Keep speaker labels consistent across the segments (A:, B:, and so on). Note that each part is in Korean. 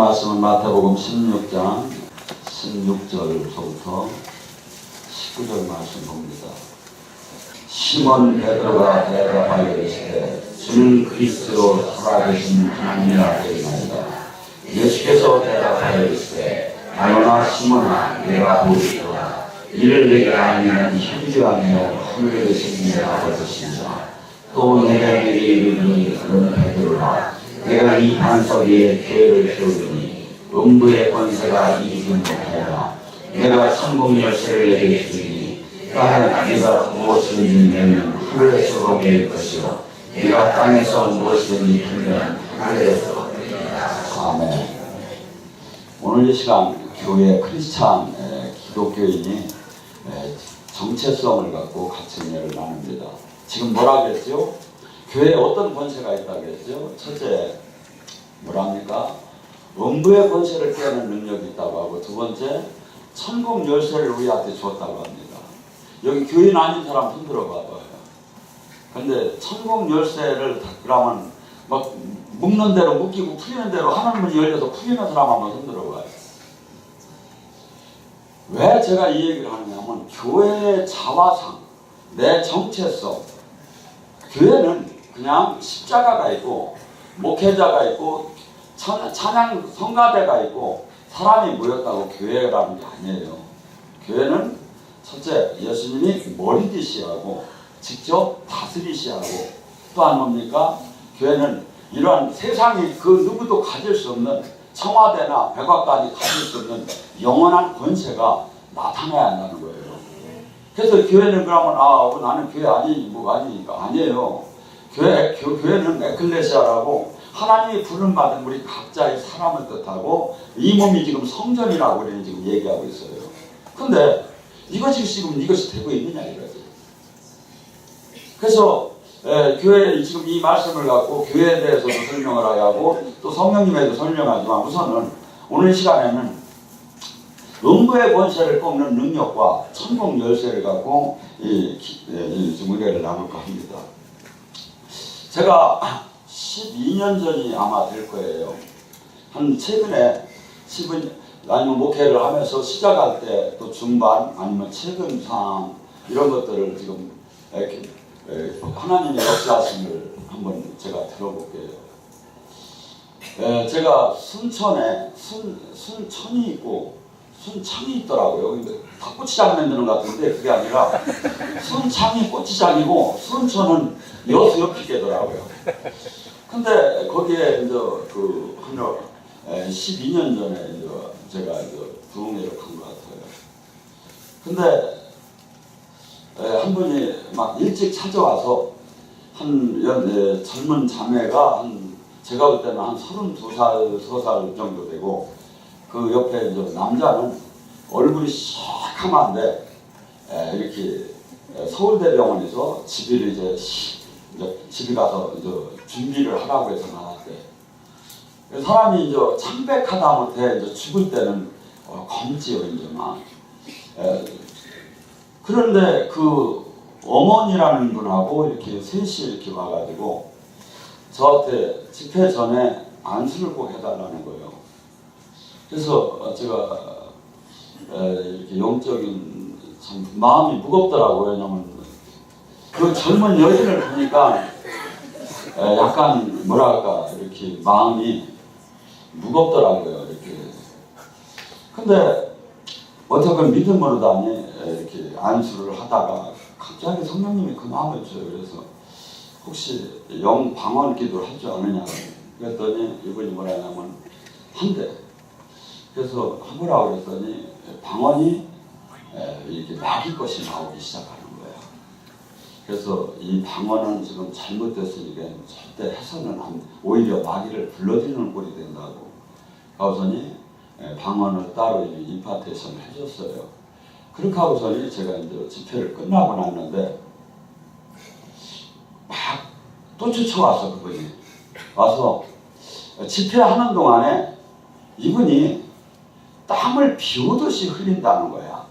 A: 말씀은 마태복음 16장 16절부터 19절 말씀 봅니다. 시몬 베드로가 대답하여 이르시되 주는 그리스도 살아계신 하나님이라 하리이다. 예수께서 대답하여 이르시되 나로나 시몬아 내가 보리로다. 이를 내게 알면 힘주하며 하늘에 계신 내 아버지시니라. 또 내가 내게 이르니 그는 베드로라. 내가 이 반석 위에 교회를 세우리니 음부의 권세가 이기지 못하리라. 내가 천국 열쇠를 내게 주리니 땅에 네가 무엇이든지 내면 하늘에서 오게 될 것이요 네가 땅에서 무엇이든지 풀면 하늘에서 오리라. 아멘. 오늘 이 시간 교회 크리스찬 기독교인이 정체성을 갖고 같이 은혜를 나눕니다. 지금 뭐라 그랬죠? 교회에 어떤 권세가 있다고 했죠? 첫째, 뭐랍니까? 음부의 권세를 깨는 능력이 있다고 하고, 두 번째, 천국 열쇠를 우리한테 줬다고 합니다. 여기 교인 아닌 사람 흔들어 봐봐요. 근데 천국 열쇠를 그러면 막 묶는 대로 묶이고 풀리는 대로 하는 문이 열려서 풀리는 사람 한번 흔들어 봐요. 왜 제가 이 얘기를 하느냐면, 교회의 자화상, 내 정체성, 교회는 그냥 십자가가 있고 목회자가 있고 찬양 성가대가 있고 사람이 모였다고 교회라는 게 아니에요. 교회는 첫째, 예수님이 머리디시하고 직접 다스리시하고, 또한 뭡니까? 교회는 이러한 세상이 그 누구도 가질 수 없는 청와대나 백악관이 가질 수 없는 영원한 권세가 나타나야 한다는 거예요. 그래서 교회는 그러면 나는 교회 아니 뭐가 아니니까 아니에요. 교회는 에클레시아라고 하나님이 부름 받은 우리 각자의 사람을 뜻하고, 이 몸이 지금 성전이라고 우리는 지금 얘기하고 있어요. 근데 이것이 지금 이것이 되고 있느냐 이거지. 그래서 교회 지금 이 말씀을 갖고 교회에 대해서도 설명을 하고 또 성령님에도 설명하지만, 우선은 오늘 시간에는 음부의 권세를 꺾는 능력과 천국 열쇠를 갖고 은혜를 나눌까 합니다. 제가 12년 전이 아마 될 거예요. 한 최근에 아니면 목회를 하면서 시작할 때 또 중반 아니면 최근 상황 이런 것들을 지금 하나님의 역사하심을 한번 제가 들어볼게요. 제가 순천에 순천이 있고 순창이 있더라고요. 근데 닭꼬치장 만드는 것 같은데 그게 아니라 순창이 꼬치장이고 순천은 여수 옆이더라고요. 근데 거기에 이제 한 12년 전에 이제 제가 부흥회를 간 것 같아요. 근데 한 분이 막 일찍 찾아와서 젊은 자매가 제가 볼 때는 한 32살, 3살 정도 되고, 그 옆에 이제 남자는 얼굴이 시커먼데 이렇게 서울대병원에서 집에 가서 준비를 하라고 해서 나왔대. 사람이 이제 창백하다 못해 이제 죽을 때는 검지요 이제 막. 그런데 그 어머니라는 분하고 이렇게 셋이 이렇게 와가지고 저한테 집회 전에 안수를 꼭 해달라는 거예요. 그래서 제가 이렇게 영적인 참 마음이 무겁더라고요. 왜냐면 그 젊은 여인을 보니까 약간 뭐랄까 이렇게 마음이 무겁더라고요. 이렇게. 근데 어떻게 믿음으로다니 이렇게 안수를 하다가 갑자기 성령님이 그 마음을 줘요. 그래서 혹시 영 방언 기도를 할 줄 아느냐 그랬더니 이분이 뭐라 하냐면 한대. 그래서 해보라고 그랬더니 방언이 이렇게 마귀 것이 나오기 시작하는 거예요. 그래서 이 방언은 지금 잘못됐으니까 절대 해서는 오히려 마귀를 불러들이는 꼴이 된다고. 그러더니 방언을 따로 임파테이션을 해줬어요. 그렇게 하고서니 제가 이제 집회를 끝나고 났는데 막 또 쫓아와서 그분이 와서 집회하는 동안에 이분이 땀을 비오듯이 흘린다는 거야.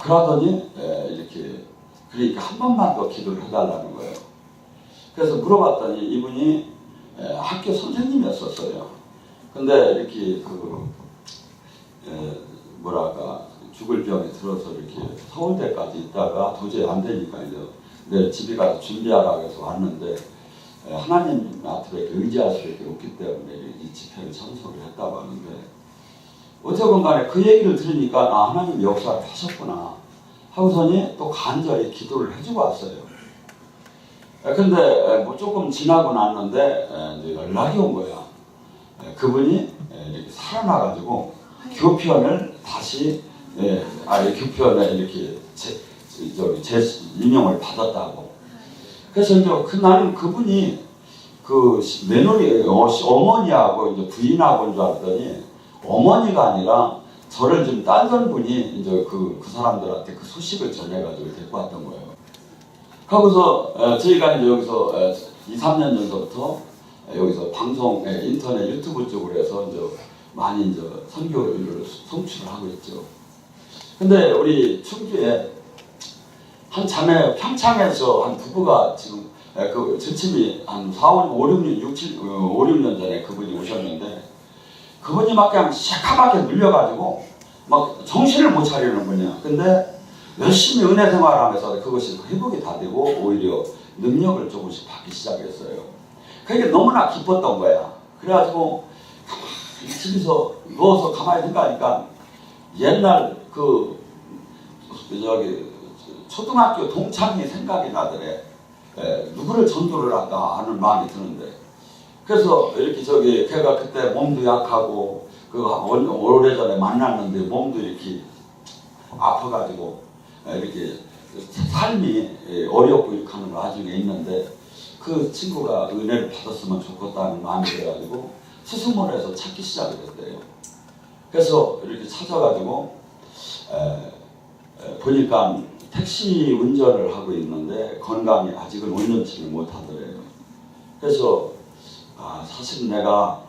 A: 그러더니 이렇게 그러니까 한 번만 더 기도를 해달라는 거예요. 그래서 물어봤더니 이분이 학교 선생님이었었어요. 근데 이렇게 뭐랄까 죽을 병에 들어서 이렇게 서울대까지 있다가 도저히 안 되니까 이제 내 집에 가서 준비하라고 해서 왔는데 하나님 앞에 의지할 수밖에 없기 때문에 이 집회를 참석을 했다고 하는데 어쨌건 간에 그 얘기를 들으니까 아 하나님 역사를 하셨구나 하고서니 또 간절히 기도를 해주고 왔어요. 근데 뭐 조금 지나고 났는데 이제 연락이 온 거야. 그분이 이렇게 살아나가지고 교편을 다시 교편에 이렇게 임명을 받았다고. 그래서 이제 나는 그분이 그 며느리 어머니하고 이제 부인하고인 줄 알았더니 어머니가 아니라 저를 좀 따던 분이 이제 그 사람들한테 그 소식을 전해가지고 데리고 왔던 거예요. 하고서 저희가 이제 여기서 2, 3년 전부터 여기서 방송, 인터넷, 유튜브 쪽으로 해서 이제 많이 이제 선교를 송출을 하고 있죠. 근데 우리 충주에 한 자매 평창에서 한 부부가 지금 그 전침이 한 4, 5, 6년, 5, 6년 전에 그분이 오셨는데 그분이 막 그냥 새카맣게 눌려가지고 막 정신을 못 차리는 분이야. 근데 열심히 은혜 생활하면서 그것이 회복이 다 되고 오히려 능력을 조금씩 받기 시작했어요. 그게 너무나 기뻤던 거야. 그래가지고 가만히 집에서 누워서 가만히 생각하니까 옛날 초등학교 동창이 생각이 나더래. 누구를 전도를 할까 하는 마음이 드는데 그래서 이렇게 걔가 그때 몸도 약하고 오래전에 만났는데 몸도 이렇게 아파가지고 이렇게 삶이 어렵고 이렇게 하는 와중에 있는데 그 친구가 은혜를 받았으면 좋겠다는 마음이 들어가지고 수수문에서 찾기 시작을 했대요. 그래서 이렇게 찾아가지고 보니까 택시 운전을 하고 있는데 건강이 아직은 온전치를 못하더래요. 그래서 사실 내가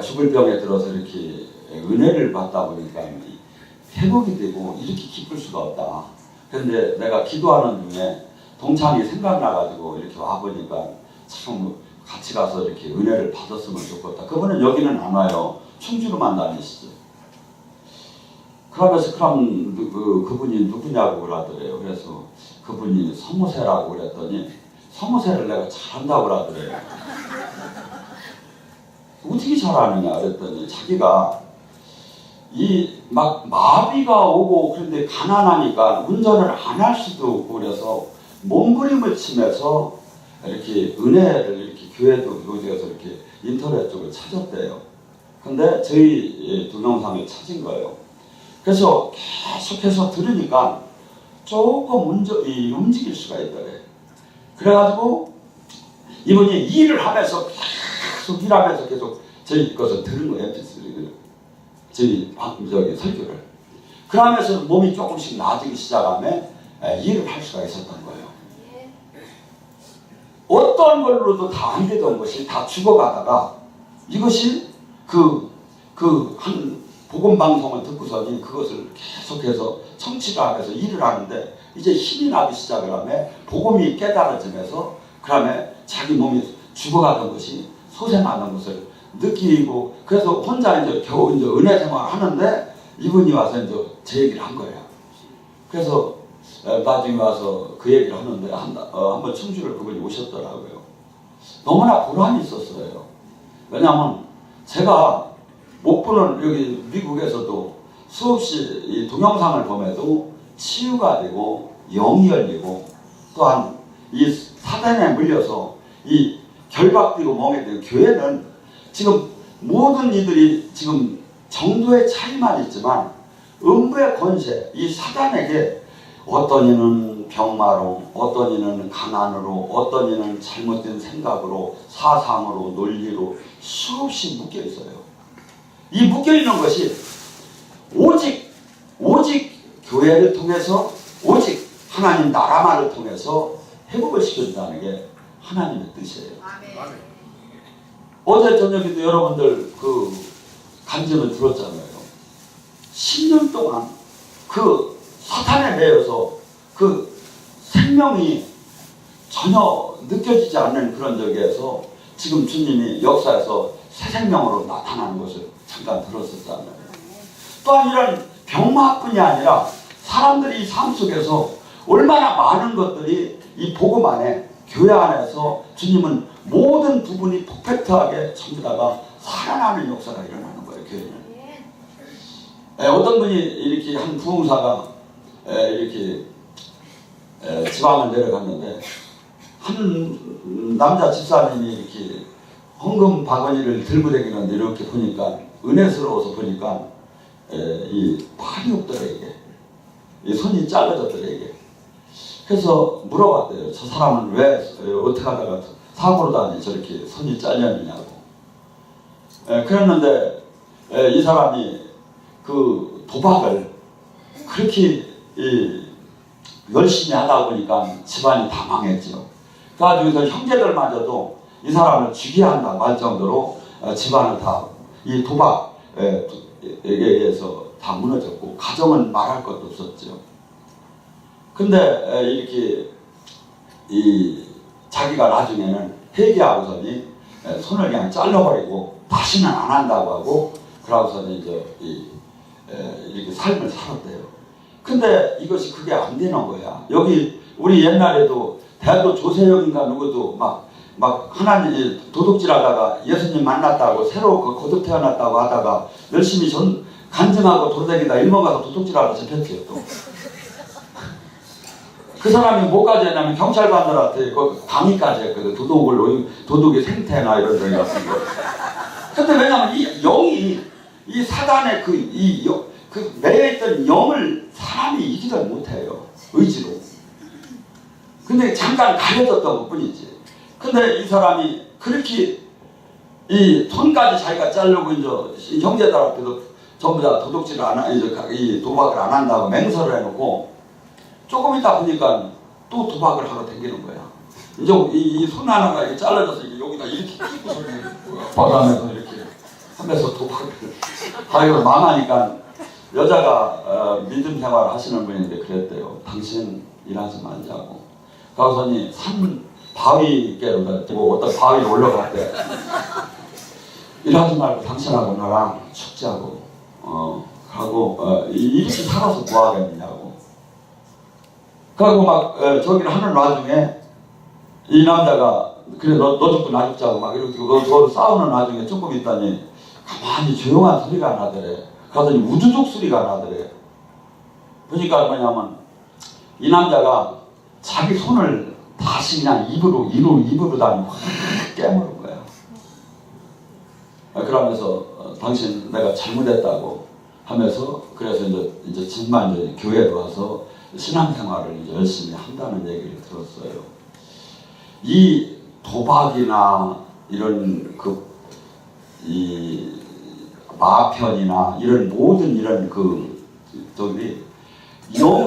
A: 죽을 병에 들어서 이렇게 은혜를 받다 보니까 회복이 되고 이렇게 기쁠 수가 없다. 그런데 내가 기도하는 중에 동창이 생각나가지고 이렇게 와보니까 참 같이 가서 이렇게 은혜를 받았으면 좋겠다. 그분은 여기는 안 와요. 충주로만 다니시죠. 그러면서 그럼 그분이 누구냐고 그러더래요. 그래서 그분이 서무새라고 그랬더니 서무새를 내가 잘한다고 그러더래요. 어떻게 잘하느냐 그랬더니 자기가 막 마비가 오고 그런데 가난하니까 운전을 안 할 수도 없고 그래서 몸부림을 치면서 이렇게 은혜를 이렇게 교회도 교회에서 이렇게 인터넷 쪽을 찾았대요. 근데 저희 동영상을 찾은 거예요. 그래서 계속해서 들으니까 조금 움직일 수가 있더래. 그래가지고 이분이 일을 하면서 계속 일하면서 계속 저희 것을 들은 거예요. 저희 설교를. 그러면서 몸이 조금씩 나아지기 시작하면 일을 할 수가 있었던 거예요. 어떤 걸로도 다 안 되던 것이 다 죽어가다가 이것이 한 복음 방송을 듣고서는 그것을 계속해서 청취를 하면서 일을 하는데 이제 힘이 나기 시작을 하면 복음이 깨달아지면서 그다음에 자기 몸이 죽어가던 것이 솟아나는 것을 느끼고 그래서 혼자 이제 겨우 이제 은혜 생활을 하는데 이분이 와서 이제 제 얘기를 한 거예요. 그래서 나중에 와서 그 얘기를 하는데 한번 충주를 그분이 오셨더라고요. 너무나 보람이 있었어요. 왜냐하면 제가 목포는 여기 미국에서도 수없이 이 동영상을 보면도 치유가 되고 영이 열리고 또한 이 사단에 물려서 이 결박되고 멍에 되고 교회는 지금 모든 이들이 지금 정도의 차이만 있지만 음부의 권세, 이 사단에게 어떤 이는 병마로, 어떤 이는 가난으로, 어떤 이는 잘못된 생각으로, 사상으로, 논리로 수없이 묶여 있어요. 이 묶여 있는 것이 오직 교회를 통해서 오직 하나님 나라만을 통해서 회복을 시켜준다는 게 하나님의 뜻이에요. 아멘. 어제 저녁에도 여러분들 그 간증을 들었잖아요. 10년 동안 그 사탄에 매여서 그 생명이 전혀 느껴지지 않는 그런 적에서 지금 주님이 역사에서 새 생명으로 나타나는 것을 잠깐 들었었잖아요. 또한 이런 병마뿐이 아니라 사람들이 삶 속에서 얼마나 많은 것들이 이 복음 안에, 교회 안에서 주님은 모든 부분이 퍼펙트하게 전부 다가 살아나는 역사가 일어나는 거예요. 교회는. 어떤 분이 이렇게 한 부흥사가 이렇게 지방을 내려갔는데 한 남자 집사님이 이렇게 헌금 바구니를 들고 다니는데 이렇게 보니까 은혜스러워서 보니까 이 팔이 없더래게, 이 손이 짧아졌더래게. 그래서 물어봤대요. 저 사람은 왜 어떻게 하다가 사고로 다니 저렇게 손이 잘렸느냐고. 그랬는데 이 사람이 그 도박을 그렇게 열심히 하다 보니까 집안이 다 망했죠. 그래가지고 형제들마저도 이 사람을 죽여야 한다 말 정도로 집안을 다 이 도박에 의해서 다 무너졌고 가정은 말할 것도 없었죠. 근데 이렇게 자기가 나중에는 회개하고서니 손을 그냥 잘라버리고 다시는 안 한다고 하고 그러고서는 이제 이렇게 삶을 살았대요. 근데 이것이 그게 안 되는 거야. 여기 우리 옛날에도 대도 조세영인가 누구도 막 하나님 도둑질하다가 예수님 만났다고 새로 그 거듭 태어났다고 하다가 열심히 간증하고 돌아다니다 일본 가서 도둑질하다 잡혔지요. 또 그 사람이 뭐까지 했냐면 경찰관들한테 그 강의까지 했거든. 도둑의 생태나 이런 거 같은 거. 근데 왜냐면 이 영이 이 사단의 그 매여있던 영을 사람이 이기를 못해요. 의지로. 근데 잠깐 가려졌던 것 뿐이지. 근데 이 사람이 그렇게 이 손까지 자기가 자르고 이제 형제들한테도 전부 다 도둑질을 이 도박을 안 한다고 맹세를 해놓고 조금 있다 보니까 또 도박을 하러 다니는 거야. 이제 이 손 하나가 이렇게 잘라져서 여기다 이렇게 끼고서 바다면서 이렇게 하면서 도박을 하기로 망하니까 여자가 믿음 생활 하시는 분인데 그랬대요. 당신 일하지 말자고. 그러고서니 바위께로 어떤 바위에 올라갔대. 일하지 말고 당신하고 나랑 축제하고 하고 이렇게 살아서 뭐 하겠느냐고. 그리고 막 저기를 하는 와중에 이 남자가 그래 너 죽고 나 죽자고 막 이렇게 서로 싸우는 와중에 조금 있다니 가만히 조용한 소리가 나더래. 그러더니 우두둑 소리가 나더래. 보니까 뭐냐면 이 남자가 자기 손을 다시 그냥 입으로 다니 확 깨무는 거야. 그러면서 당신 내가 잘못했다고 하면서 그래서 이제 정말 이제 교회로 와서 신앙생활을 이제 열심히 한다는 얘기를 들었어요. 이 도박이나 이런 이 마편이나 이런 모든 이런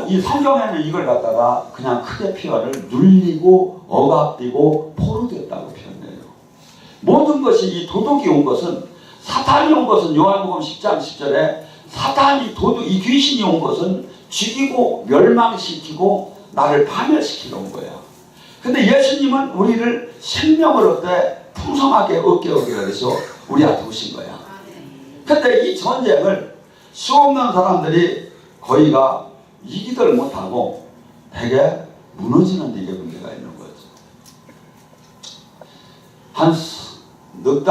A: 이 성경에는 이걸 갖다가 그냥 크게 표현을 눌리고 억압되고 포로됐다고 표현해요. 모든 것이 이 도둑이 온 것은 사탄이 온 것은 요한복음 10장 10절에 이 귀신이 온 것은 죽이고 멸망시키고 나를 파멸시키러 온 거야. 근데 예수님은 우리를 생명을 얻되 풍성하게 얻게 하기 위해서 우리한테 오신 거야. 근데 이 전쟁을 수없는 사람들이 거의가 이기들 못하고 되게 무너지는 데 이게 문제가 있는 거죠. 한 7,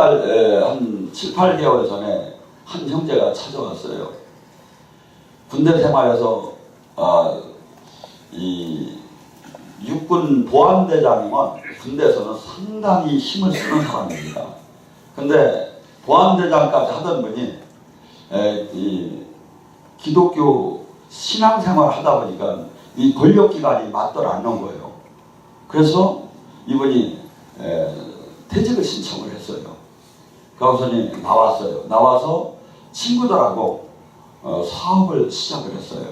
A: 8개월 전에 한 형제가 찾아왔어요. 군대 생활에서 이 육군 보안대장이면 군대에서는 상당히 힘을 쓰는 사람입니다. 근데 보안대장까지 하던 분이 이 기독교 신앙생활을 하다 보니까 이 권력기관이 맞돌 않는 거예요. 그래서 이분이 퇴직을 신청을 했어요. 그러고서는 나왔어요. 나와서 친구들하고 사업을 시작을 했어요.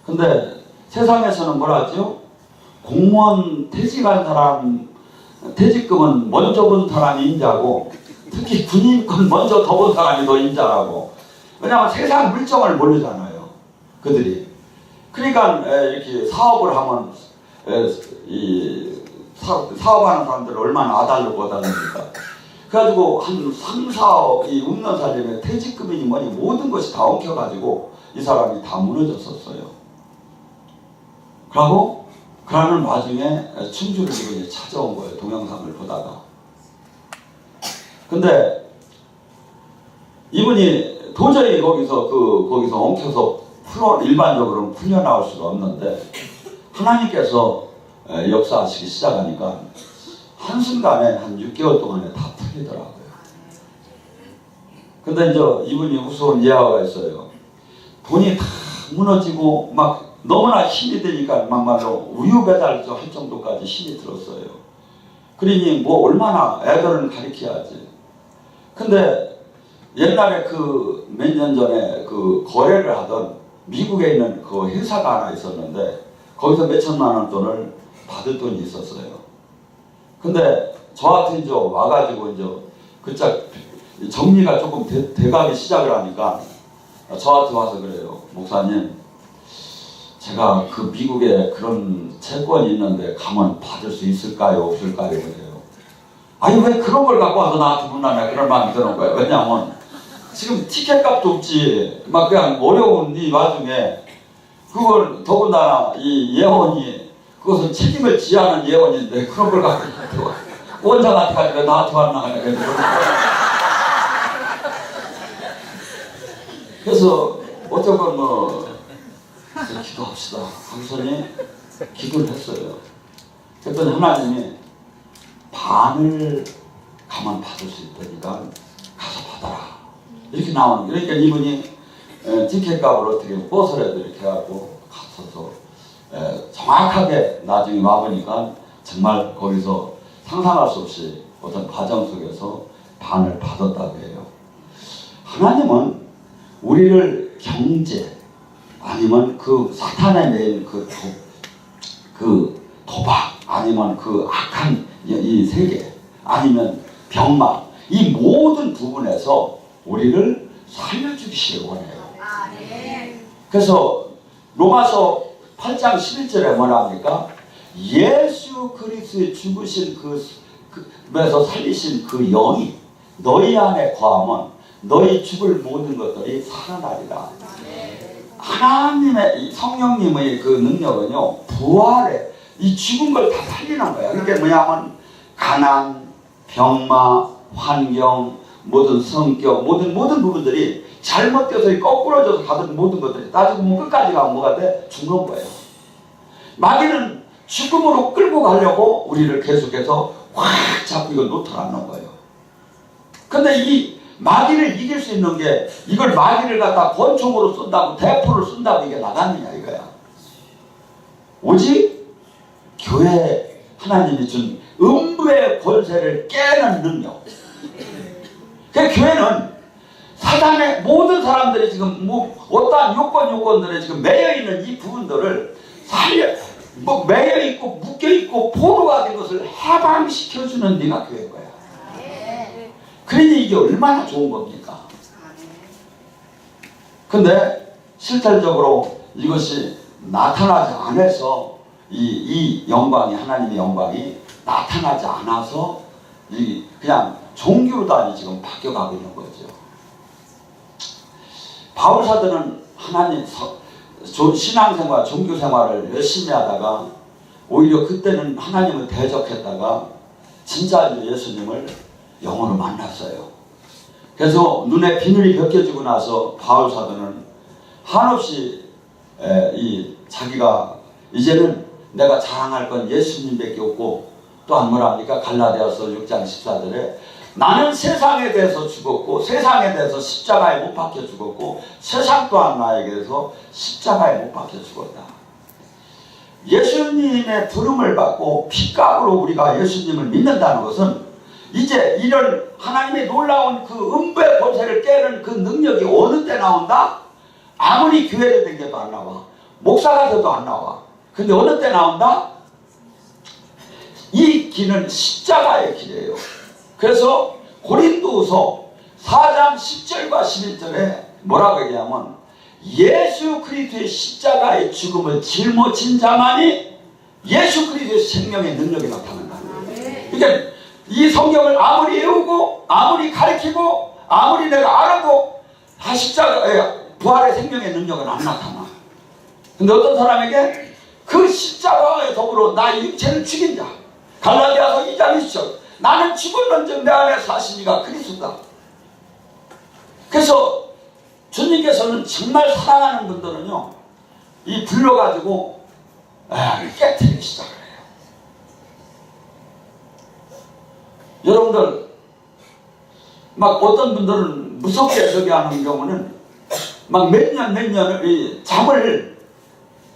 A: 근데 세상에서는 뭐라 하죠? 공무원 퇴직한 사람 퇴직금은 먼저 본 사람이 인자고 특히 군인권 먼저 더 본 사람이 더 인자라고. 왜냐하면 세상 물정을 모르잖아요. 그들이. 그러니까 이렇게 사업을 하면 사업하는 사람들을 얼마나 아달라고 하다니까. 그래가지고 한 3, 4억이 웃는 살림에 퇴직금이니 뭐니 모든 것이 다 엉켜가지고 이 사람이 다 무너졌었어요. 그러는 와중에 충주를 이번에 찾아온 거예요. 동영상을 보다가. 근데 이분이 도저히 거기서 엉켜서 일반적으로는 풀려나올 수가 없는데 하나님께서 역사하시기 시작하니까 한순간에 한 6개월 동안에 다 풀리더라고요. 근데 이제 이분이 무서운 예화가 있어요. 돈이 다 무너지고 막 너무나 힘이 드니까 막말로 우유배달 할 정도까지 힘이 들었어요. 그러니 뭐 얼마나 애들은 가르쳐야지. 근데 옛날에 그 몇 년 전에 그 거래를 하던 미국에 있는 그 회사가 하나 있었는데 거기서 몇 천만 원 돈을 받을 돈이 있었어요. 근데 저한테 이제 와가지고 이제 그짝 정리가 조금 돼가기 시작을 하니까 저한테 와서 그래요. 목사님, 제가 그 미국에 그런 채권이 있는데 가면 받을 수 있을까요? 없을까요? 그래요. 아니 왜 그런 걸 갖고 와서 나한테 묻나냐 그런 마음이 드는 거예요. 왜냐하면 지금 티켓값도 없지. 막 그냥 어려운 이 와중에 그걸 더군다나 이 예언이 그것은 책임을 지하는 예언인데 그런 걸 갖고 원장한테 가니까 나한테 왔나 하냐. 그래서 어쩌면 뭐 기도합시다. 하고서니 기도를 했어요. 그랬더니 하나님이 반을 가만 받을 수 있다니까 가서 받아라. 이렇게 나오는 거예요. 그러니까 이분이 티켓값을 어떻게 버스라도 이렇게 해갖고 갔어서 정확하게 나중에 와보니까 정말 거기서 상상할 수 없이 어떤 과정 속에서 반을 받았다고 해요. 하나님은 우리를 경제 아니면 그 사탄에 매인 그 도박 아니면 그 악한 이 세계 아니면 병망 이 모든 부분에서 우리를 살려주기를 원해요. 그래서 로마서 8장 11절에 뭐라 합니까? 예수 그리스도의 죽으신 그에서 살리신 그 영이 너희 안에 거하면 너희 죽을 모든 것들이 살아나리라. 하나님의 성령님의 그 능력은요 부활에 이 죽은 걸 다 살리는 거야. 그러니까 뭐냐면 가난, 병마, 환경, 모든 성격, 모든 부분들이 잘못돼서 거꾸러져서 가던 모든 것들이 따지고 보면 끝까지 가면 뭐가 돼? 죽는 거예요. 마귀는 죽음으로 끌고 가려고 우리를 계속해서 확 잡고 이걸 놓더라는 거예요. 근데 이 마귀를 이길 수 있는 게 이걸 마귀를 갖다 권총으로 쏜다고 대포를 쏜다고 이게 나갔느냐 이거야. 오직 교회 하나님이 준 음부의 권세를 깨는 능력. 그 교회는 사단의 모든 사람들이 지금 뭐 어떠한 요건들에 지금 매여 있는 이 부분들을 매여 있고 묶여 있고 포로가 된 것을 해방시켜주는 네가 교회인 거야. 그러니 이게 얼마나 좋은 겁니까? 근데 실질적으로 이것이 나타나지 않아서 이 영광이 하나님의 영광이 나타나지 않아서 그냥 종교로다니 지금 바뀌어가고 있는 거죠. 바울 사도는 하나님 신앙생활, 종교생활을 열심히 하다가 오히려 그때는 하나님을 대적했다가 진짜 예수님을 영으로 만났어요. 그래서 눈에 비늘이 벗겨지고 나서 바울 사도는 한없이 자기가 이제는 내가 자랑할 건 예수님밖에 없고 또한 뭐라 합니까? 갈라디아서 6장 14절에 나는 세상에 대해서 죽었고 세상에 대해서 십자가에 못 박혀 죽었고 세상 또한 나에게서 십자가에 못 박혀 죽었다. 예수님의 부름을 받고 핏값으로 우리가 예수님을 믿는다는 것은 이제 이런 하나님의 놀라운 그 음부의 권세를 깨는 그 능력이 어느 때 나온다? 아무리 교회를 다녀도 안 나와. 목사가 돼도 안 나와. 근데 어느 때 나온다? 이 길은 십자가의 길이에요. 그래서 고린도후서 4장 10절과 11절에 뭐라고 얘기하면 예수 그리스도의 십자가의 죽음을 짊어진 자만이 예수 그리스도의 생명의 능력이 나타난다. 그러니까 이 성경을 아무리 외우고 아무리 가르치고 아무리 내가 알아도 다 십자가에 부활의 생명의 능력은 안 나타나. 근데 어떤 사람에게 그 십자가에 더불어 나의 육체를 죽인 자, 갈라디아서 2장 20절, 나는 죽었는즉 내 안에 사시니가 그리스도다. 그래서 주님께서는 정말 사랑하는 분들은요, 이 불러가지고 깨트리기 시작을 해요. 여러분들 막 어떤 분들은 무섭게 저기 하는 경우는 막 몇 년을 잠을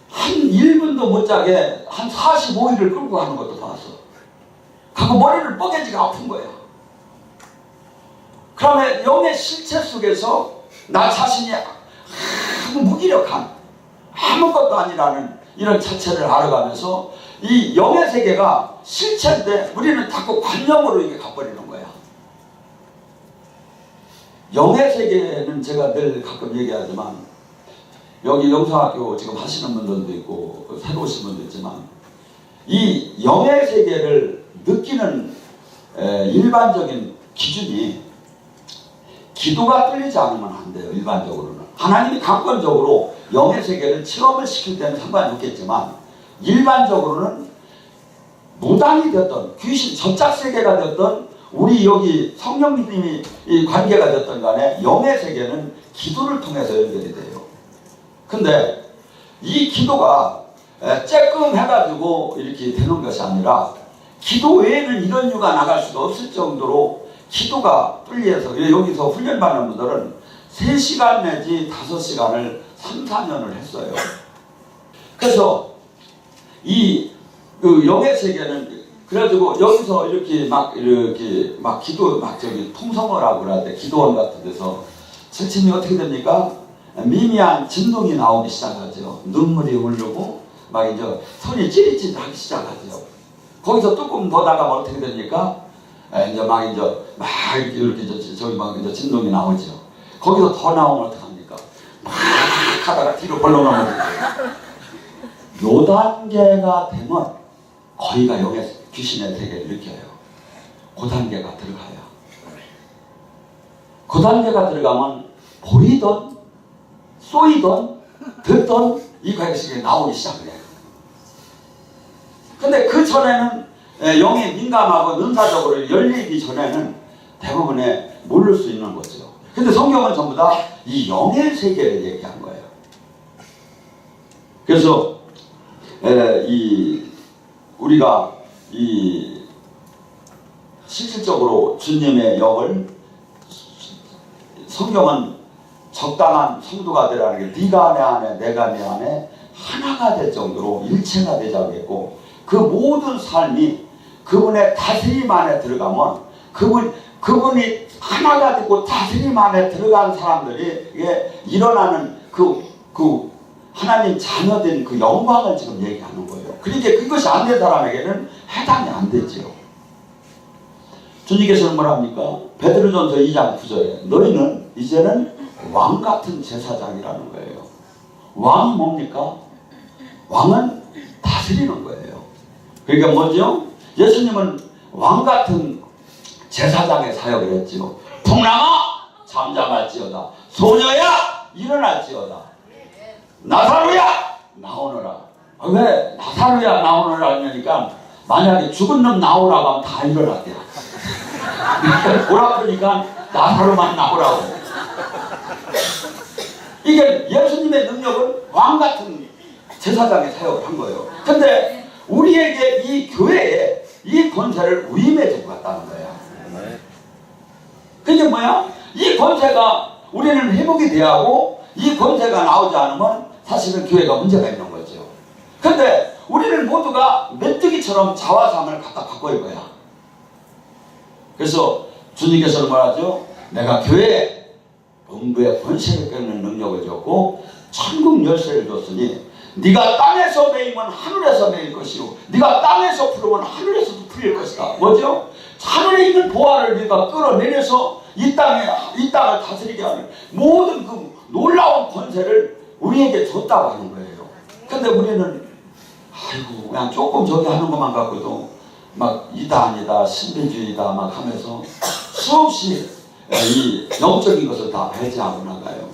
A: 한 1분도 못 자게 한 45일을 끌고 가는 것도 봤어. 그리고 머리를 뻐개지가 아픈 거야. 그러면 영의 실체 속에서 나 자신이 아무 무기력한 아무것도 아니라는 이런 자체를 알아가면서 이 영의 세계가 실체인데 우리는 자꾸 관념으로 이게 가버리는 거야. 영의 세계는 제가 늘 가끔 얘기하지만 여기 영상학교 지금 하시는 분들도 있고 새로 오신 분도 있지만 이 영의 세계를 느끼는 일반적인 기준이 기도가 뚫리지 않으면 안 돼요. 일반적으로는 하나님이 강권적으로 영의 세계를 체험을 시킬 때는 상관이 없겠지만 일반적으로는 무당이 됐던 귀신 접착 세계가 됐던 우리 여기 성령님이 이 관계가 됐던 간에 영의 세계는 기도를 통해서 연결이 돼요. 근데 이 기도가 쬐끔 해가지고 이렇게 되는 것이 아니라 기도 외에는 이런 유가 나갈 수가 없을 정도로 기도가 뚫려서 여기서 훈련받는 분들은 3시간 내지 5시간을 3, 4년을 했어요. 그래서 그 영의 세계는 그래가지고 여기서 이렇게 막 기도 통성을 하고 그럴 때 기도원 같은 데서 철침이 어떻게 됩니까? 미미한 진동이 나오기 시작하죠. 눈물이 흐르고 막 이제 손이 찌릿찌릿 하기 시작하죠. 거기서 조금 더 나가면 어떻게 됩니까? 이제 이렇게 저기 막 이제 진동이 나오죠. 거기서 더 나오면 어떡합니까? 막 하다가 뒤로 벌렁하면 요 단계가 되면 거기가 영의 귀신의 세계를 느껴요. 그 단계가 들어가요. 그 단계가 들어가면 보이던 쏘이던 듣던 이 관계식이 나오기 시작을 해요. 근데 그 전에는 영에 민감하고 능사적으로 열리기 전에는 대부분의 모를 수 있는 거죠. 근데 성경은 전부 다 이 영의 세계를 얘기한 거예요. 그래서 우리가 실질적으로 주님의 영을 성경은 적당한 성도가 되라는 게 네가 내 안에 내가 내 안에 하나가 될 정도로 일체가 되자고 했고 그 모든 삶이 그분의 다스림 안에 들어가면 그분이 하나가 되고 다스림 안에 들어간 사람들이 일어나는 그 하나님 자녀된 그 영광을 지금 얘기하는 거예요. 그러니까 그것이 안 된 사람에게는 해당이 안 되지요. 주님께서는 뭐랍니까? 베드로전서 2장 9절에 너희는 이제는 왕 같은 제사장이라는 거예요. 왕이 뭡니까? 왕은 다스리는 거예요. 그러니까 뭐죠? 예수님은 왕 같은 제사장의 사역을 했지요. 풍랑아 잠잠할지어다. 소녀야 일어날지어다. 나사로야 나오너라. 왜 나사로야 나오너라 하니까 만약에 죽은 놈 나오라고 하면 다 일어났대요. 오라버니까 나사로만 나오라고. 이게 예수님의 능력은 왕같은 제사장의 사역을 한 거예요. 근데 우리에게 이 교회에 이 권세를 위임해 주고 갔다는 거야. 그게 뭐야? 이 권세가 우리는 회복이 돼야 하고 이 권세가 나오지 않으면 사실은 교회가 문제가 있는 거죠. 근데 우리는 모두가 메뚜기처럼 자화상을 갖다 바꿔 입어야. 그래서 주님께서는 말하죠. 내가 교회에 음부의 권세를 끊는 능력을 줬고 천국 열쇠를 줬으니 네가 땅에서 매이면 하늘에서 매일 것이고 네가 땅에서 풀으면 하늘에서도 풀릴 것이다. 뭐죠? 하늘에 있는 보화를 네가 끌어내려서 이 땅을 다스리게 하는 모든 그 놀라운 권세를 우리에게 줬다고 하는 거예요. 근데 우리는 아이고 그냥 조금 저기 하는 것만 갖고도 막 이단이다 신비주의다 막 하면서 수없이 이 영적인 것을 다 배제하고 나가요.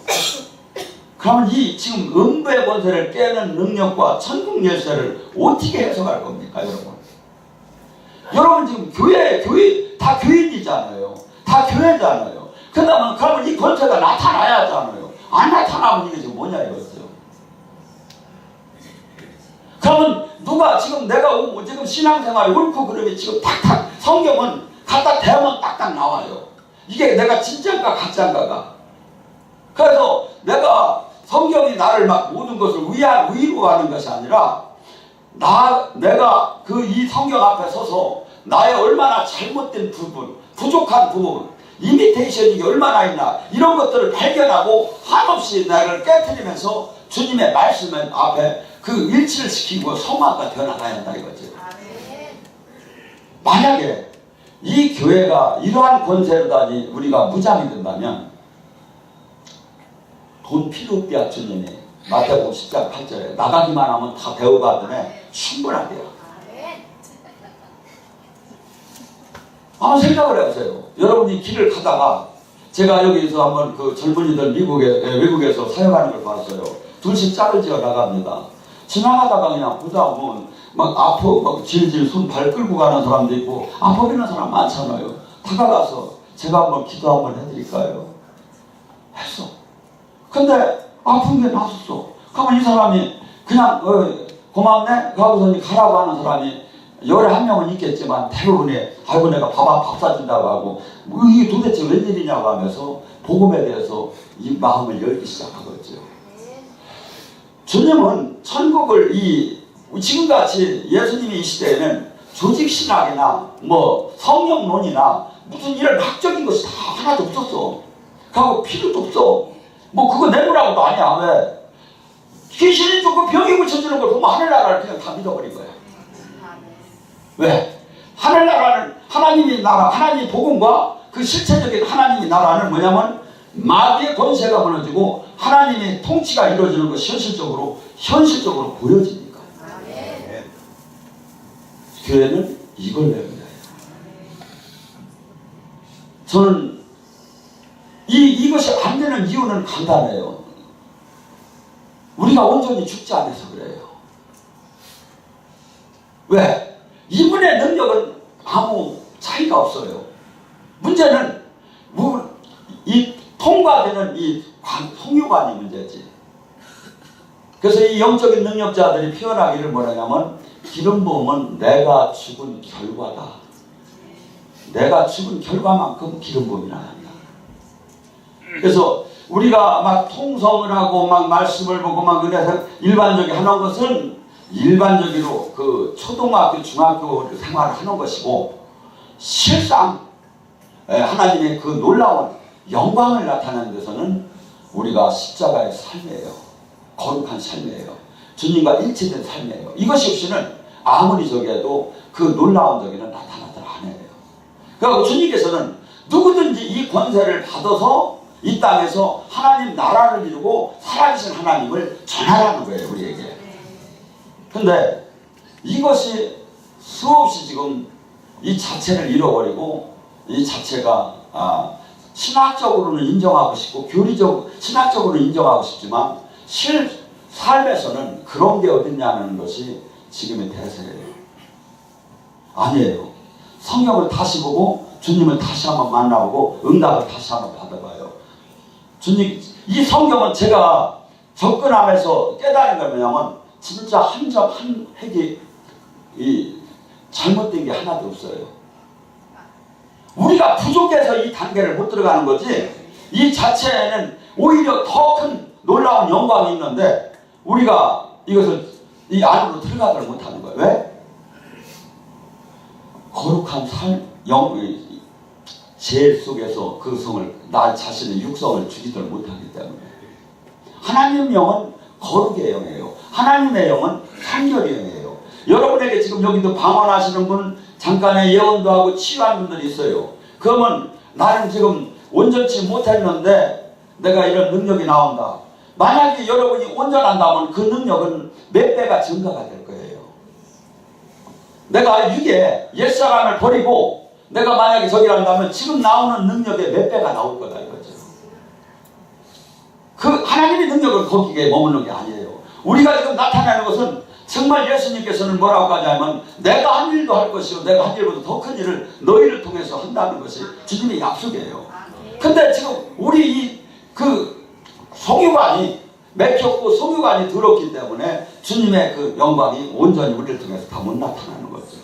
A: 그러면 이 지금 음부의 권세를 깨는 능력과 천국 열쇠를 어떻게 해석할 겁니까, 여러분? 여러분 지금 교회 다 교인이잖아요. 다 교회잖아요. 그러면 이 권세가 나타나야 하잖아요. 안 나타나면 이게 지금 뭐냐 이거죠. 그러면 누가 지금 내가 지금 신앙생활이 옳고 그러면 지금 탁탁 성경은 갖다 대면 딱딱 나와요. 이게 내가 진짜인가 가짜인가가. 그래서 내가 성경이 나를 막 모든 것을 위로하는 것이 아니라 내가 이 성경 앞에 서서 나의 얼마나 잘못된 부분, 부족한 부분, 이미테이션이 얼마나 있나 이런 것들을 발견하고 한없이 나를 깨트리면서 주님의 말씀 앞에 그 일치를 시키고 성화가 되어나가야 한다 이거지. 만약에 이 교회가 이러한 권세로다니 우리가 무장이 된다면 돈 필요 없대요. 주님이 마태복음 10장 8절에 나가기만 하면 다 배우받으면 충분하대요. 한번 생각을 해보세요. 여러분이 길을 가다가 제가 여기서 한번 그 젊은이들 외국에서 사역하는 걸 봤어요. 둘씩 짝을 지어 나갑니다. 지나가다가 그냥 보다 보면 막 질질 손 발 끌고 가는 사람도 있고 아파 보이는 사람 많잖아요. 다가가서 제가 한번 기도 한번 해드릴까요? 했어. 근데 아픈 게 나섰어. 그러면 이 사람이 그냥 고맙네? 하고서 가라고 하는 사람이 11명은 있겠지만 대부분이 아이고 내가 밥 사준다고 하고 이게 도대체 웬일이냐고 하면서 복음에 대해서 이 마음을 열기 시작하겠죠. 주님은 천국을 지금같이 예수님이 이 시대에는 조직신학이나 성령론이나 무슨 이런 학적인 것이 다 하나도 없었어. 그리고 필요도 없어. 그거 내부라고도 아니야. 왜? 귀신이 좋고 병이 고쳐지는 걸 보면 하늘나라를 그냥 다 믿어버린 거야. 왜? 하늘나라는 하나님의 나라, 하나님의 복음과 그 실체적인 하나님의 나라는 뭐냐면 마귀의 권세가 무너지고 하나님의 통치가 이루어지는 것이 현실적으로 보여지니까. 교회는 이걸 배워야 해요. 저는 이것이 안 되는 이유는 간단해요. 우리가 온전히 죽지 않아서 그래요. 왜? 이분의 능력은 아무 차이가 없어요. 문제는 이 통과되는 이 통유관이 문제지. 그래서 이 영적인 능력자들이 표현하기를 뭐냐면 기름 부음은 내가 죽은 결과다. 내가 죽은 결과만큼 기름 부음이 나간다. 그래서 우리가 막 통성을 하고 막 말씀을 보고 막 그래서 일반적인 하는 것은 일반적으로 그 초등학교, 중학교 생활을 하는 것이고 실상 하나님의 그 놀라운 영광을 나타내는 데서는 우리가 십자가의 삶이에요. 거룩한 삶이에요. 주님과 일치된 삶이에요. 이것이 없이는 아무리 저기해도 그 놀라운 저기는 나타나질 않아요. 그러니까 주님께서는 누구든지 이 권세를 받아서 이 땅에서 하나님 나라를 이루고 살아계신 하나님을 전하라는 거예요. 우리에게. 근데 이것이 수없이 지금 이 자체를 잃어버리고 이 자체가 신학적으로는 인정하고 싶고 신학적으로는 인정하고 싶지만 삶에서는 그런 게 어딨냐는 것이 지금의 대세예요. 아니에요. 성경을 다시 보고 주님을 다시 한번 만나보고 응답을 다시 한번 받아봐요. 주님, 이 성경은 제가 접근하면서 깨달은 게 뭐냐면 진짜 한 점 한 획이 잘못된 게 하나도 없어요. 우리가 부족해서 이 단계를 못 들어가는 거지 이 자체에는 오히려 더 큰 놀라운 영광이 있는데 우리가 이것을 이 안으로 들어가지 못하는 거예요. 왜? 거룩한 죄 속에서 그 성을 나 자신의 육성을 죽이들 못하기 때문에 하나님의 영은 거룩의 영이에요. 하나님의 영은 판결의 영이에요. 여러분에게 지금 여기도 방언하시는 분 잠깐의 예언도 하고 치유한 분들이 있어요. 그러면 나는 지금 온전치 못했는데 내가 이런 능력이 나온다. 만약에 여러분이 온전한다면 그 능력은 몇 배가 증가가 될 거예요. 내가 이게 옛사람을 버리고 내가 만약에 저기를 한다면 지금 나오는 능력의 몇 배가 나올 거다 이거죠. 그 하나님의 능력은 거기에 머무는 게 아니에요. 우리가 지금 나타나는 것은 정말 예수님께서는 뭐라고 하냐면 내가 한 일도 할 것이요 내가 한 일보다 더 큰 일을 너희를 통해서 한다는 것이 주님의 약속이에요. 근데 지금 우리 그 송유관이 맥혔고 송유관이 들었기 때문에 주님의 그 영광이 온전히 우리를 통해서 다 못 나타나는 거죠.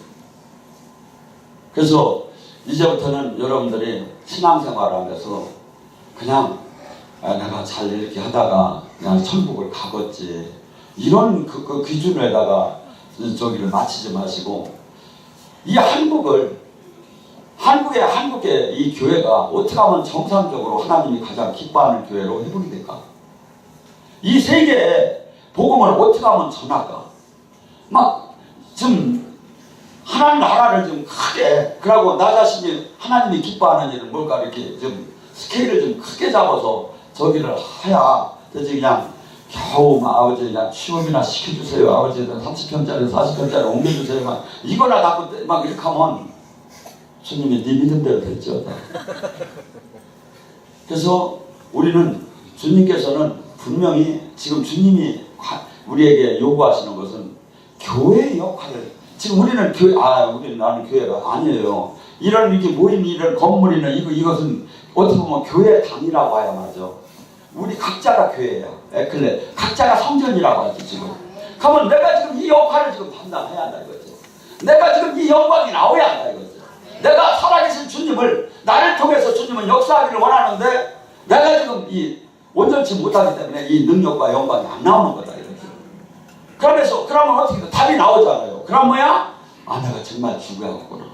A: 그래서 이제부터는 여러분들이 신앙생활을 하면서 그냥 내가 잘 이렇게 하다가 그냥 천국을 가겠지 이런 그 기준에다가 저기를 맞추지 마시고 이 한국의 이 교회가 어떻게 하면 정상적으로 하나님이 가장 기뻐하는 교회로 해보게 될까? 이 세계에 복음을 어떻게 하면 전할까? 막 좀 하나님 나라를 좀 크게 그러고 나 자신이 하나님이 기뻐하는 일은 뭘까 이렇게 좀 스케일을 좀 크게 잡아서 저기를 해야 되지. 그냥 겨우 아버지 그냥 취업이나 시켜주세요. 아버지 30평짜리 40평짜리 옮겨주세요. 막 이거나 자꾸 막 이렇게 하면 주님이 네 믿은 대로 됐죠. 그래서 우리는 주님께서는 분명히 지금 주님이 우리에게 요구하시는 것은 교회의 역할을 지금 우리는 나는 교회가 아니에요. 이런 이렇게 모인 이런 건물이나 이것은 어떻게 보면 교회 당이라고 해야 하죠. 우리 각자가 교회예요. 에클레 각자가 성전이라고 하죠 지금. 그러면 내가 지금 이 역할을 지금 감당해야 한다 이거죠. 내가 지금 이 영광이 나와야 한다 이거죠. 내가 살아계신 주님을 나를 통해서 주님은 역사하기를 원하는데 내가 지금 이 온전치 못하기 때문에 이 능력과 영광이 안 나오는 거다 이거죠. 그러면 어떻게 답이 나오잖아요. 그럼 뭐야? 내가 정말 죽어야겠구나.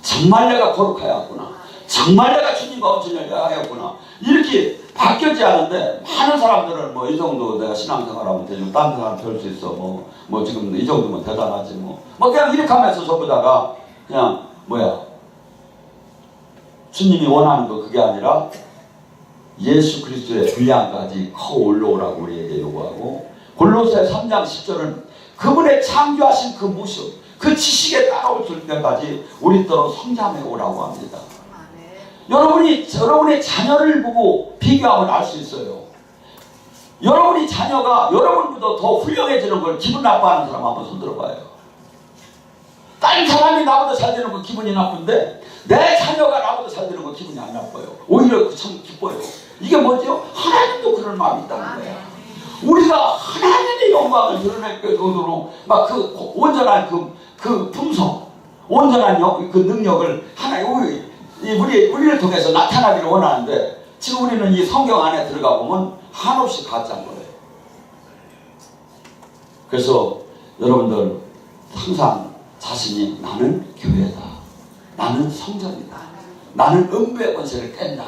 A: 정말 내가 거룩해야겠구나. 정말 내가 주님과 온전히 해야겠구나. 이렇게 바뀌지 않은데 많은 사람들은 뭐 이 정도 내가 신앙생활하면 되지. 다른 사람 별 수 있어. 뭐 지금 이 정도면 대단하지 뭐 그냥 이렇게 하면서 전부 다가 그냥 주님이 원하는 거 그게 아니라 예수 그리스도의 분량까지 커 올라오라고 우리에게 요구하고 골로새 3장 10절은 그분의 창조하신 그 모습 그 지식에 따라올 때까지 우리더러 성장해 오라고 합니다. 여러분의 자녀를 보고 비교하면 알 수 있어요. 여러분이 자녀가 여러분보다 더 훌륭해지는 걸 기분 나빠하는 사람 한번 손들어봐요. 다른 사람이 나보다 잘 되는 거 기분이 나쁜데 내 자녀가 나보다 잘 되는 거 기분이 안 나빠요. 오히려 참 기뻐요. 이게 뭐죠? 하나님도 그런 마음이 있다는 거야. 우리가 하나님의 영광을 드러낼 정도로 막 그 온전한 그 품성, 온전한 그 능력을 우리를 통해서 나타나기를 원하는데 지금 우리는 이 성경 안에 들어가 보면 한없이 가짜인 거예요. 그래서 여러분들 항상 자신이 나는 교회다. 나는 성전이다. 나는 음부의 권세를 깬다.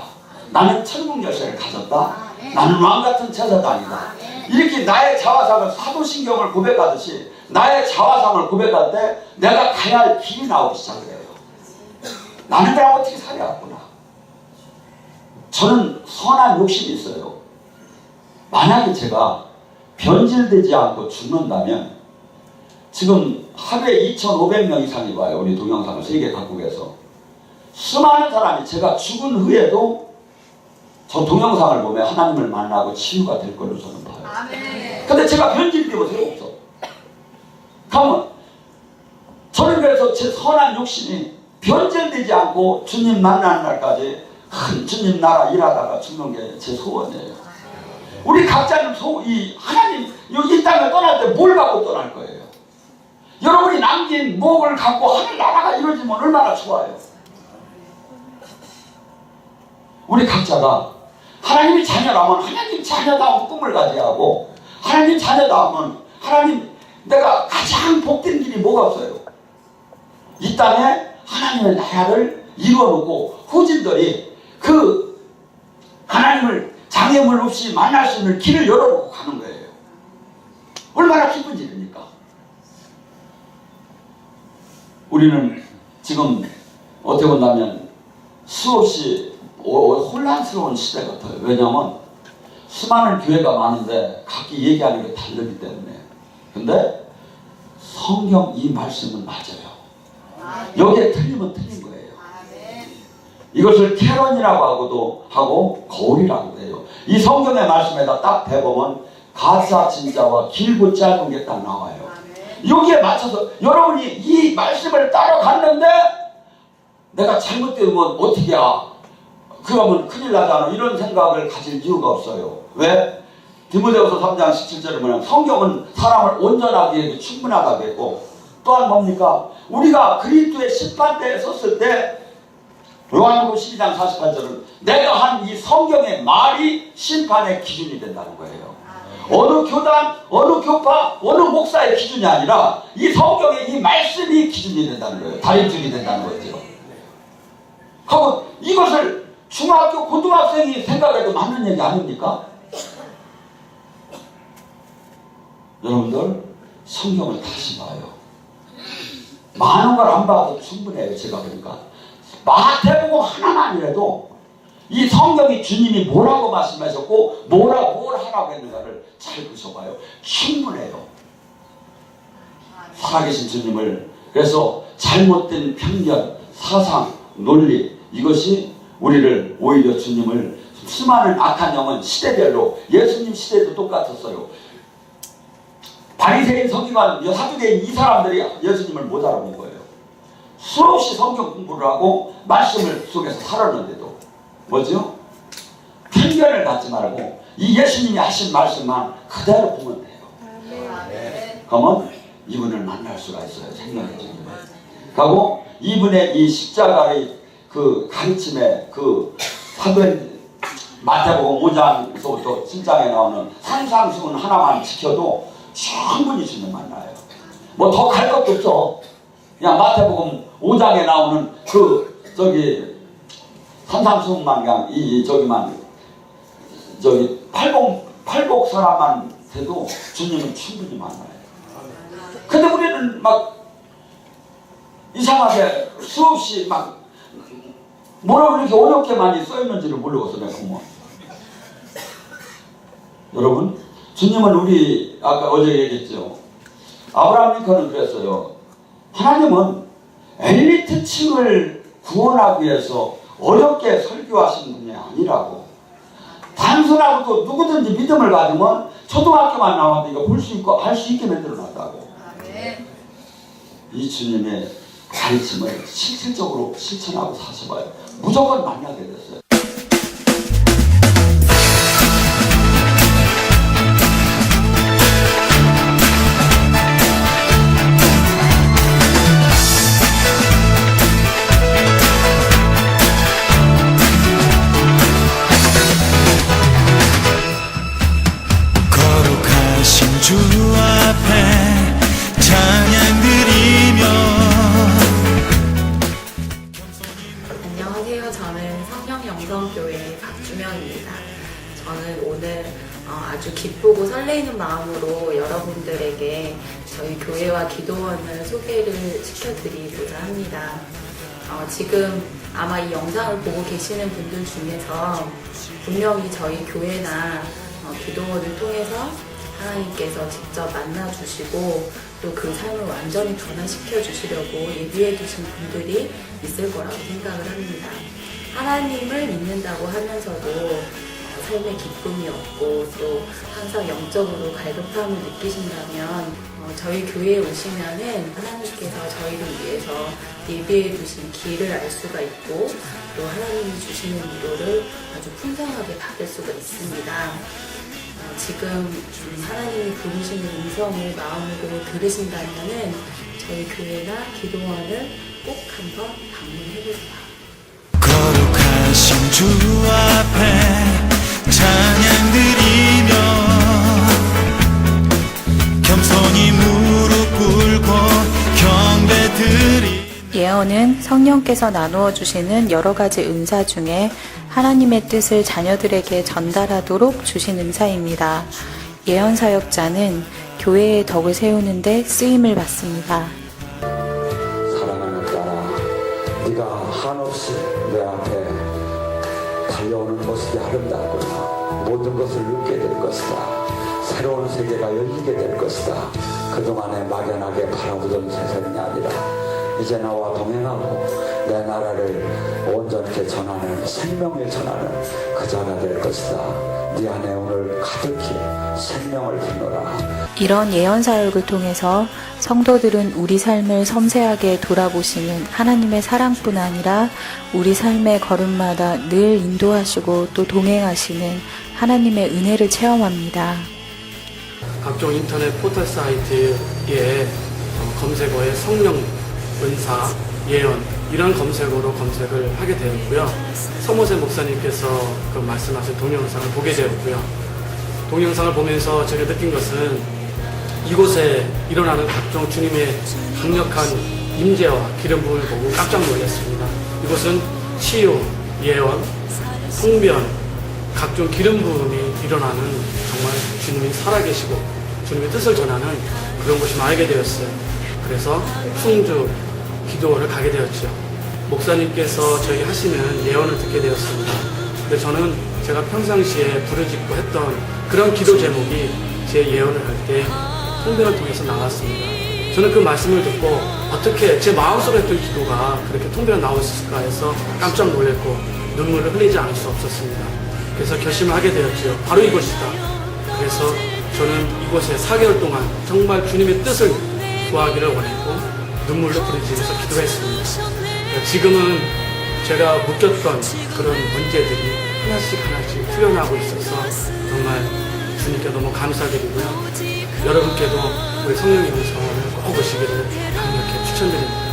A: 나는 천국 열쇠를 가졌다. 나는 왕같은 제사장이다. 이렇게 나의 자화상을 사도신경을 고백하듯이 나의 자화상을 고백할 때 내가 가야 할 길이 나오기 시작을 해요. 나는 내가 어떻게 살아왔구나. 저는 선한 욕심이 있어요. 만약에 제가 변질되지 않고 죽는다면 지금 하루에 2,500명 이상이 봐요. 우리 동영상을 세계 각국에서. 수많은 사람이 제가 죽은 후에도 저 동영상을 보면 하나님을 만나고 치유가 될 걸로 저는 봐요. 근데 제가 변질되면 소용없어. 그러면 저는 그래서 제 선한 욕심이 변질되지 않고 주님 만나는 날까지 큰 주님 나라 일하다가 죽는 게 제 소원이에요. 우리 각자는 하나님 이 땅을 떠날 때 뭘 갖고 떠날 거예요? 여러분이 남긴 목을 갖고 하늘 나라가 이루어지면 얼마나 좋아요. 우리 각자가 하나님의 자녀라면 하나님 자녀다운 꿈을 가져야 하고 하나님 자녀다우면 하나님 내가 가장 복된 길이 뭐가 없어요? 이 땅에 하나님의 나라를 이루어놓고 후진들이 그 하나님을 장애물 없이 만날 수 있는 길을 열어놓고 가는 거예요. 얼마나 기쁜 일입니까? 우리는 지금 어떻게 본다면 수없이 혼란스러운 시대 같아요. 왜냐하면 수많은 교회가 많은데 각기 얘기하는 게 다르기 때문에. 근데 성경 이 말씀은 맞아요. 여기에 틀리면 틀린 거예요. 이것을 캐런이라고 하고도 하고 거울이라고 해요. 이 성경의 말씀에다 딱 대보면 가짜 진짜와 길고 짧은 게 딱 나와요. 여기에 맞춰서 여러분이 이 말씀을 따라갔는데 내가 잘못되면 어떻게 해야 그러면 큰일 나잖아 이런 생각을 가질 이유가 없어요. 왜? 디모데후서 3장 17절에 보면 성경은 사람을 온전하게 하기 충분하다고 했고 또한 뭡니까? 우리가 그리스도의 심판대에 섰을 때 요한복음 12장 48절은 내가 한 이 성경의 말이 심판의 기준이 된다는 거예요. 어느 교단, 어느 교파, 어느 목사의 기준이 아니라 이 성경의 이 말씀이 기준이 된다는 거예요. 다림줄이 된다는 거죠. 하고 이것을 중학교, 고등학생이 생각해도 맞는 얘기 아닙니까? 여러분들 성경을 다시 봐요. 많은 걸 안 봐도 충분해요. 제가 보니까 마태복음 하나만이라도 이 성경이 주님이 뭐라고 말씀하셨고 뭘 하라고 했는가를 잘 보셔봐요. 충분해요. 살아계신 주님을. 그래서 잘못된 편견, 사상, 논리 이것이 우리를 오히려 주님을 수많은 악한 영은 시대별로 예수님 시대도 똑같았어요. 바리새인, 서기관, 사두개인 이 사람들이 예수님을 못 알아본 거예요. 수없이 성경 공부를 하고 말씀을 속에서 살았는데도 뭐죠? 편견을 갖지 말고 이 예수님이 하신 말씀만 그대로 보면 돼요. 그러면 이분을 만날 수가 있어요. 생명의 주님을. 그리고 이분의 이 십자가의 그 가르침에 그 사도행 마태복음 5장에서부터 7장에 나오는 산상수훈 하나만 지켜도 충분히 주님 만나요. 뭐 더 갈 것도 없어. 그냥 마태복음 5장에 나오는 그 저기 산상수훈만 그냥 저기 팔복 사람만 돼도 주님은 충분히 만나요. 근데 우리는 막 이상하게 수없이 막 뭐라고 이렇게 어렵게 많이 써있는지를 모르겠어 내가 보면. 여러분 주님은 우리 아까 어제 얘기했죠. 아브라함 링컨은 그랬어요. 하나님은 엘리트층을 구원하기 위해서 어렵게 설교하신 분이 아니라고. 단순하고 누구든지 믿음을 가지면 초등학교만 나와도 이거 볼 수 있고 할 수 있게 만들어놨다고. 이 주님의 가르침을 실질적으로 실천하고 사셔봐요. 무조건 만나게 됐어요.
B: 주 앞에 찬양 드리며.
C: 안녕하세요. 저는 성령영성교회 박주명입니다. 저는 오늘 아주 기쁘고 설레이는 마음으로 여러분들에게 저희 교회와 기도원을 소개를 시켜드리고자 합니다. 지금 아마 이 영상을 보고 계시는 분들 중에서 분명히 저희 교회나 기도원을 통해서 하나님께서 직접 만나주시고 또 그 삶을 완전히 변화시켜 주시려고 예비해 두신 분들이 있을 거라고 생각을 합니다. 하나님을 믿는다고 하면서도 삶의 기쁨이 없고 또 항상 영적으로 갈급함을 느끼신다면 저희 교회에 오시면은 하나님께서 저희를 위해서 예비해 두신 길을 알 수가 있고 또 하나님이 주시는 위로를 아주 풍성하게 받을 수가 있습니다. 지금 하나님이 부르시는 음성을 마음으로 들으신다면은 저희 교회나 기도원을 꼭 한번 방문해보세요.
B: 거룩하신 주 앞에 찬양 드리며 겸손히 무릎 꿇고 경배 드리.
C: 예언은 성령께서 나누어 주시는 여러 가지 은사 중에 하나님의 뜻을 자녀들에게 전달하도록 주신 은사입니다. 예언 사역자는 교회의 덕을 세우는 데 쓰임을 받습니다.
A: 사랑하는 딸아, 네가 한없이 내 앞에 달려오는 모습이 아름답구나. 모든 것을 느끼게 될 것이다. 새로운 세계가 열리게 될 것이다. 그동안에 막연하게 바라보던 세상이 아니라 이제 나와 동행하고 내 나라를 온전케 전하는 생명을 전하는 그 자가 될 것이다. 네 안에 오늘 가득히 생명을 품노라.
D: 이런 예언 사역을 통해서 성도들은 우리 삶을 섬세하게 돌아보시는 하나님의 사랑뿐 아니라 우리 삶의 걸음마다 늘 인도하시고 또 동행하시는 하나님의 은혜를 체험합니다.
E: 각종 인터넷 포털 사이트에 검색어에 성령, 은사, 예언 이런 검색어로 검색을 하게 되었고요. 서모세 목사님께서 그 말씀하신 동영상을 보게 되었고요. 동영상을 보면서 제가 느낀 것은 이곳에 일어나는 각종 주님의 강력한 임재와 기름 부음을 보고 깜짝 놀랐습니다. 이곳은 치유, 예언, 성변, 각종 기름 부음이 일어나는 정말 주님이 살아계시고 주님의 뜻을 전하는 그런 곳이 알게 되었어요. 그래서 충주 기도를 가게 되었죠. 목사님께서 저희 하시는 예언을 듣게 되었습니다. 근데 저는 제가 평상시에 부르짖고 했던 그런 기도 제목이 제 예언을 할 때 통변을 통해서 나왔습니다. 저는 그 말씀을 듣고 어떻게 제 마음속에 했던 기도가 그렇게 통변에 나왔을까 해서 깜짝 놀랐고 눈물을 흘리지 않을 수 없었습니다. 그래서 결심을 하게 되었죠. 바로 이곳이다. 그래서 저는 이곳에 4개월 동안 정말 주님의 뜻을 구하기를 원했고 눈물로 부르짖으면서 기도했습니다. 지금은 제가 묶였던 그런 문제들이 하나씩 풀려나고 있어서 정말 주님께 너무 감사드리고요. 여러분께도 우리 성령님의 성원을 꼭 오시기를 강력히 추천드립니다.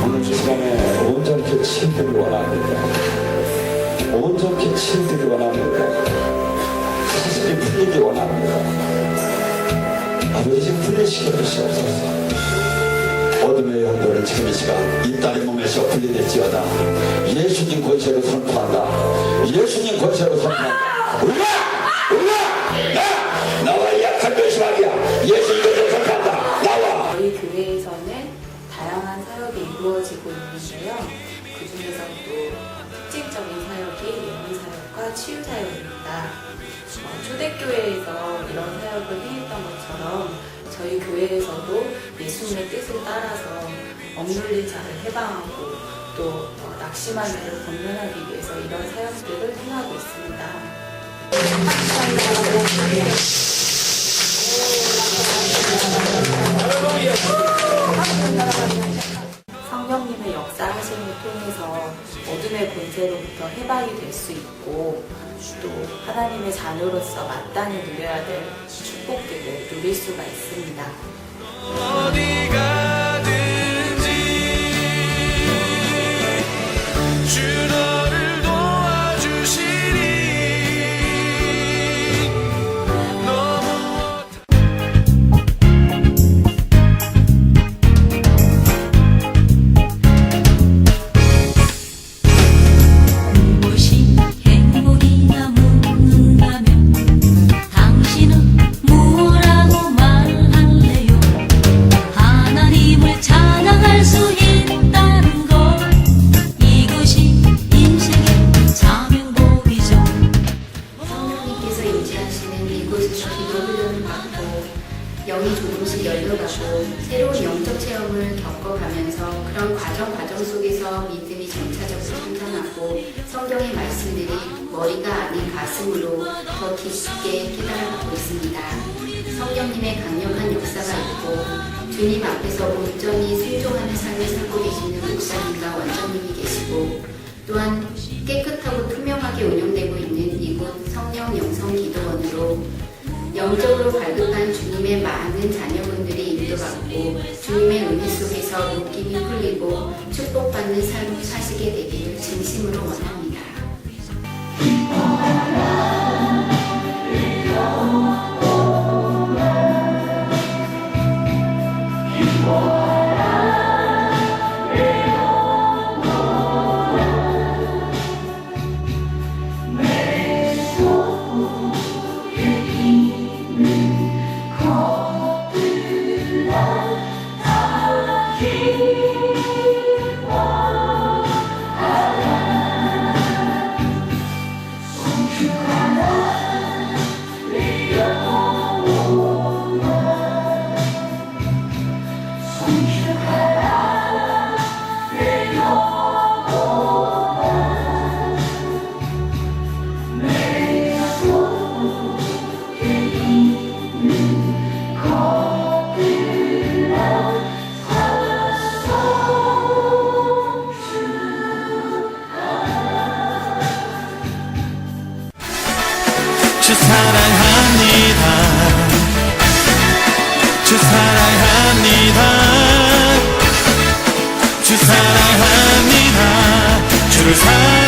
A: 오늘 시간에 온전히 치유되기 원합니다. 온전히 치유되기 원합니다. 사실이 풀리기 원합니다. 아버지 풀리시게 주시옵소서. 어둠의 영도를 지금 이 시간 이 딸의 몸에서 분리될지어다. 예수님 권세로 선포한다. 예수님 권세로 선포한다. 나와 약한 변심하기야. 예수님 권세로 선포한다. 나와.
C: 저희 교회에서는 다양한 사역이 이루어지고 있는데요. 그 중에서도 특징적인 사역이 예언 사역과 치유 사역입니다. 초대교회에서 이런 사역을 행했던 것처럼 저희 교회에서도 예수님의 뜻을 따라서 억눌린 자를 해방하고 또 낙심한 자를 권면하기 위해서 이런 사역들을 행하고 있습니다. 성령님의 역사하심을 통해서 어둠의 권세로부터 해방이 될 수 있고 또 하나님의 자녀로서 마땅히 누려야 될 축복들을 누릴 수가 있습니다.
B: 어디 가든지 주 너를 도와주시니 너무
F: 무엇이 행복이냐 묻는다면 당신은 무엇라고 말할래요? 하나님을 찬양할 수 있다는 것 이것이 인생의 사명복이죠.
G: 성령님께서 임재하시는 이곳에서 기도 훈련을 받고 영이 조금씩 열려가고 새로운 영적 체험을 겪어가면서 그런 과정 속에서 믿음이 점차적으로 성장하고 성경의 말씀들이 머리가 아닌 가슴으로 더 깊게 깨달아가고 있습니다. 성령님의 강력한 역사가 있고 주님 앞에서 온전히 순종하는 삶을 살고 계시는 목사님과 원장님이 계시고 또한 깨끗하고 투명하게 운영되고 있는 이곳 성령 영성 기도원으로 영적으로 발급한 주님의 많은 자녀분들이 인도받고 주님의 은혜 속에서 느낌이 풀리고 축복받는 삶을 사시게 되기를 진심으로 원합니다.
B: 그 사랑